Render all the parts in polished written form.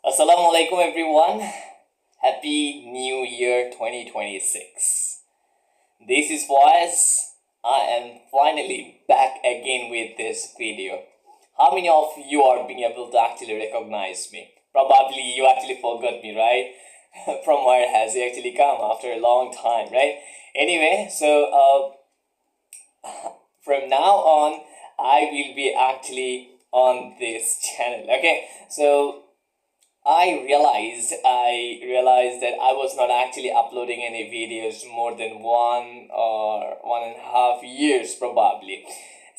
Assalamualaikum everyone. Happy New Year 2026. This is Faiz. I am finally back again with this video. How many of you are being able to actually recognize me? Probably you actually forgot me, right? From where has he actually come after a long time, right? Anyway, from now on, I will be actually on this channel. Okay, so I realized that I was not actually uploading any videos more than 1 or 1.5 years probably.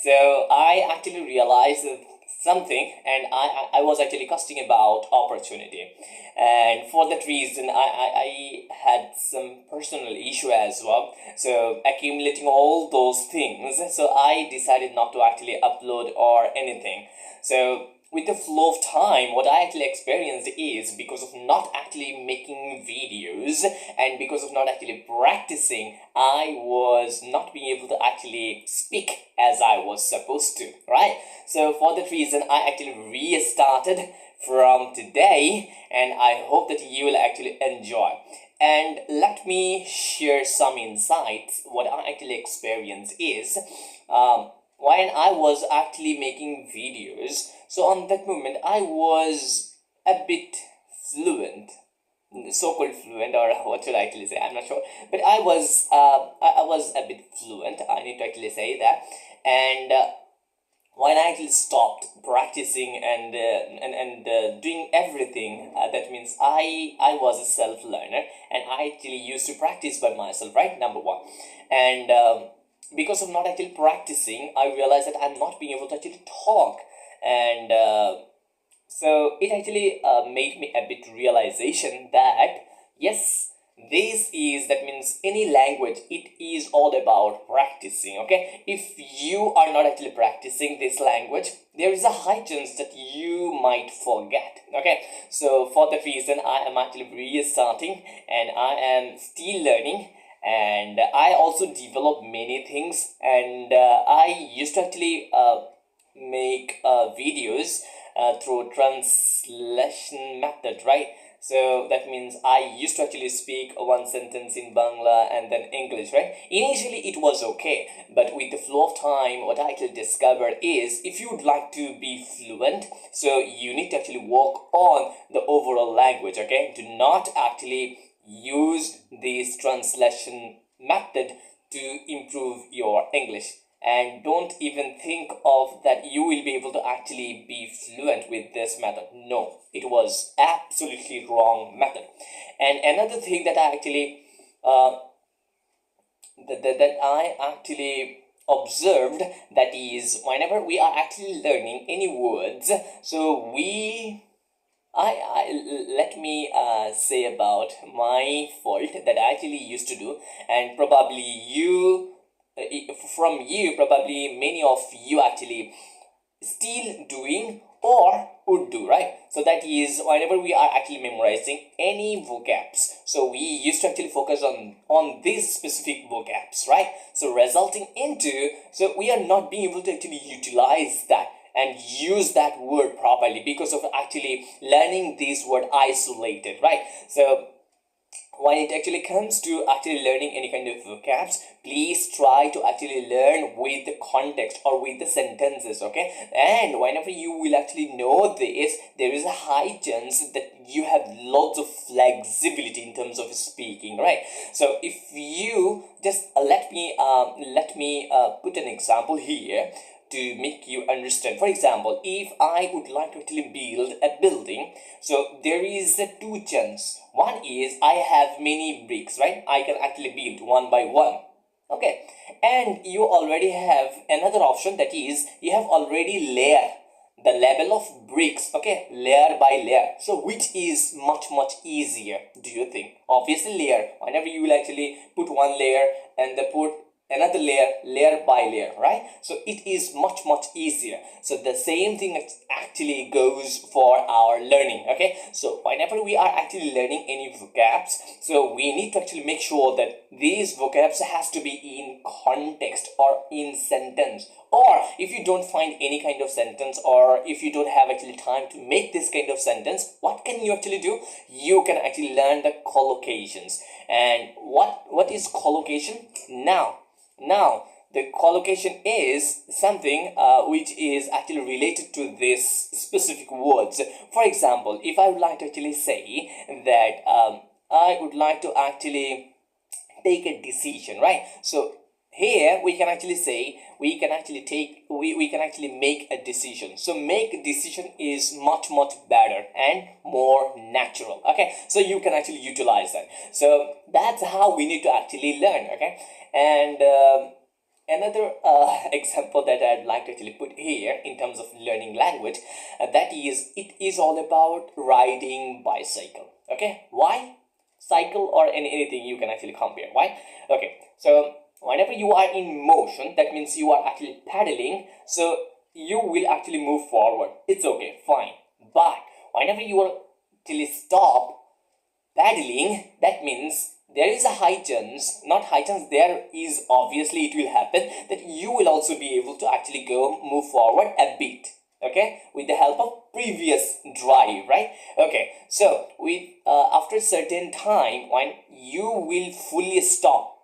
So I actually realized that something, and I was actually casting about opportunity, and for that reason I had some personal issue as well. So accumulating all those things, so I decided not to actually upload or anything. So with the flow of time, what I actually experienced is, because of not actually making videos and because of not actually practicing, I was not being able to actually speak as I was supposed to, right? So for that reason, I actually restarted from today, and I hope that you will actually enjoy. And let me share some insights. What I actually experienced is, when I was actually making videos, so on that moment I was a bit fluent, so-called fluent, or what should I actually say, I'm not sure, but I was a bit fluent, I need to actually say that. And when I actually stopped practicing and doing everything, that means I was a self learner, and I actually used to practice by myself, right? Number one. And because of not actually practicing, I realized that I'm not being able to actually talk. And so it actually made me a bit realization that yes, this is, that means any language, it is all about practicing. Okay, if you are not actually practicing this language, there is a high chance that you might forget. Okay, so for that reason I am actually restarting, and I am still learning, and I also develop many things. And I used to actually make videos through translation method, right? So that means I used to actually speak one sentence in Bangla and then English, right? Initially it was okay, but with the flow of time, what I actually discovered is, if you would like to be fluent, so you need to actually work on the overall language. Okay, do not actually use this translation method to improve your English, and don't even think of that you will be able to actually be fluent with this method. No, it was absolutely wrong method. And another thing that I actually uh, that I actually observed, that is, whenever we are actually learning any words, so we let me say about my fault that I actually used to do, and probably from you, probably many of you actually still doing or would do, right? So that is, whenever we are actually memorizing any vocabs, so we used to actually focus on these specific vocabs, right? So resulting into, so we are not being able to actually utilize that and use that word properly because of actually learning this word isolated, right? So when it actually comes to actually learning any kind of vocabs, please try to actually learn with the context or with the sentences. Okay, and whenever you will actually know this, there is a high chance that you have lots of flexibility in terms of speaking, right? So if you just let me put an example here to make you understand. For example, if I would like to actually build a building, so there is a two chance. One is I have many bricks, right? I can actually build one by one. Okay, and you already have another option, that is you have already layered the level of bricks, okay, layer by layer. So which is much easier, do you think? Obviously layer. Whenever you will actually put one layer and the put another layer by layer, right? So it is much easier. So the same thing actually goes for our learning. Okay, so whenever we are actually learning any vocabs, so we need to actually make sure that these vocabs has to be in context or in sentence. Or if you don't find any kind of sentence, or if you don't have actually time to make this kind of sentence, what can you actually do? You can actually learn the collocations. And what is collocation? Now the collocation is something which is actually related to this specific words. For example, if I would like to actually say that I would like to actually take a decision, right? So here we can actually say we can actually make a decision. So make a decision is much better and more natural. Okay, so you can actually utilize that. So that's how we need to actually learn. Okay, and another example that I'd like to actually put here in terms of learning language, that is, it is all about riding bicycle. Okay, why? Cycle or anything you can actually compare. Why? Okay, so whenever you are in motion, that means you are actually paddling, so you will actually move forward. It's okay, fine. But whenever you are till stop paddling, that means there is a high chance, not high chance, there is, obviously it will happen, that you will also be able to actually move forward a bit. Okay, with the help of previous drive, right? Okay, so with after a certain time, when you will fully stop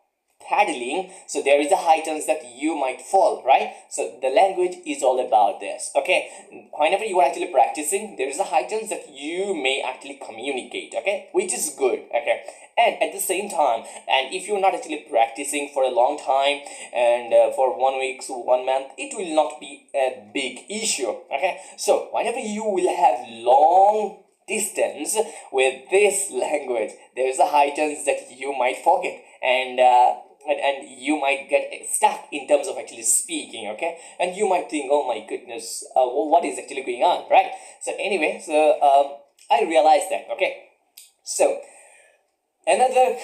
paddling, so there is a high chance that you might fall, right? So the language is all about this. Okay, whenever you are actually practicing, there is a high chance that you may actually communicate, okay, which is good. Okay, and at the same time, and if you're not actually practicing for a long time, and for 1 week to 1 month, it will not be a big issue. Okay, so whenever you will have long distance with this language, there is a high chance that you might forget, and you might get stuck in terms of actually speaking. Okay, and you might think, oh my goodness, what is actually going on, right? So anyway, so I realized that. Okay, so another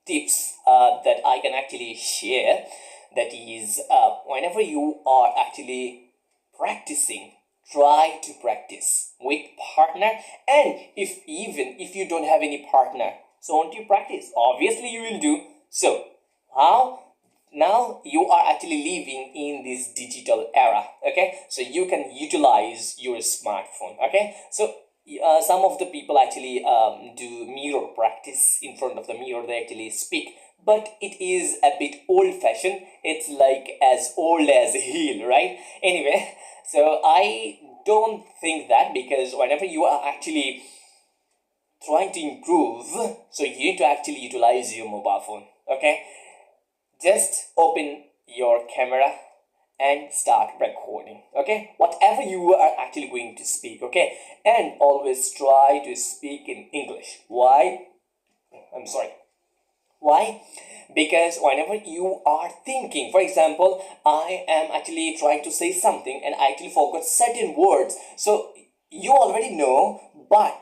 tips that I can actually share, that is, whenever you are actually practicing, try to practice with partner. And even if you don't have any partner, so won't you practice? Obviously you will do. So how? Now you are actually living in this digital era. Okay, so you can utilize your smartphone. Okay, so some of the people actually do mirror practice. In front of the mirror they actually speak, but it is a bit old-fashioned. It's like as old as a hill, right? Anyway, so I don't think that, because whenever you are actually trying to improve, so you need to actually utilize your mobile phone. Okay, just open your camera and start recording. Okay, whatever you are actually going to speak. Okay, and always try to speak in English. Why? I'm sorry. Why? Because whenever you are thinking, for example, I am actually trying to say something and I actually forgot certain words, so you already know, but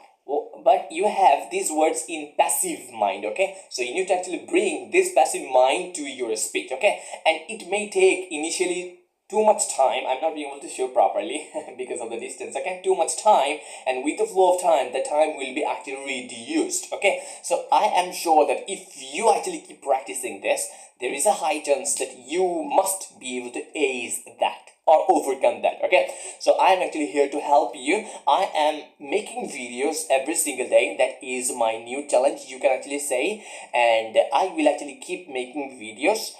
you have these words in passive mind. Okay, so you need to actually bring this passive mind to your speech. Okay, and it may take initially too much time. I'm not being able to show properly because of the distance. Okay, too much time, and with the flow of time, the time will be actually reduced. Okay, so I am sure that if you actually keep practicing this, there is a high chance that you must be able to ace that or overcome that. Okay, so I am actually here to help you. I am making videos every single day. That is my new challenge, you can actually say, and I will actually keep making videos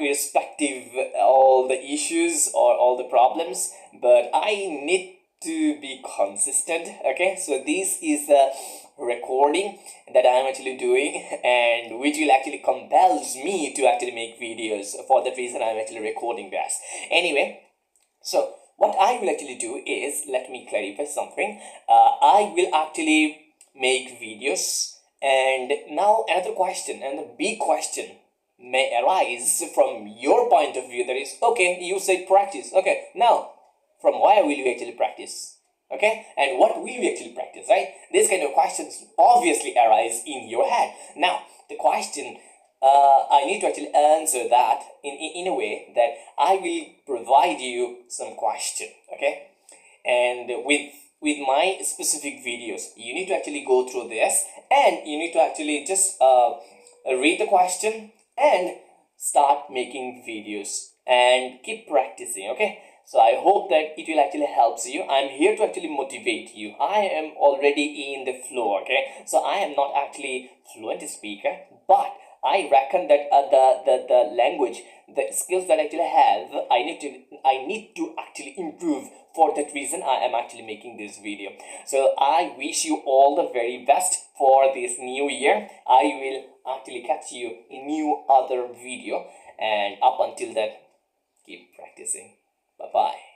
irrespective all the issues or all the problems, but I need to be consistent. Okay, so this is a recording that I'm actually doing, and which will actually compels me to actually make videos. For that reason I'm actually recording this. Anyway, so what I will actually do is, let me clarify something. I will actually make videos, and now another question, and the big question may arise from your point of view, that is, okay, you say practice. Okay, now from where will you actually practice? Okay, and what will you actually practice, right? This kind of questions obviously arise in your head. Now the question I need to actually answer that in a way that I will provide you some question, okay? And with my specific videos, you need to actually go through this, and you need to actually just read the question and start making videos and keep practicing, okay? So I hope that it will actually helps you. I'm here to actually motivate you. I am already in the flow, okay? So I am not actually fluent speaker, but I reckon that the language, the skills that I actually have, I need to actually improve. For that reason, I am actually making this video. So I wish you all the very best for this new year. I will actually catch you in new other video, and up until that, keep practicing. Bye bye.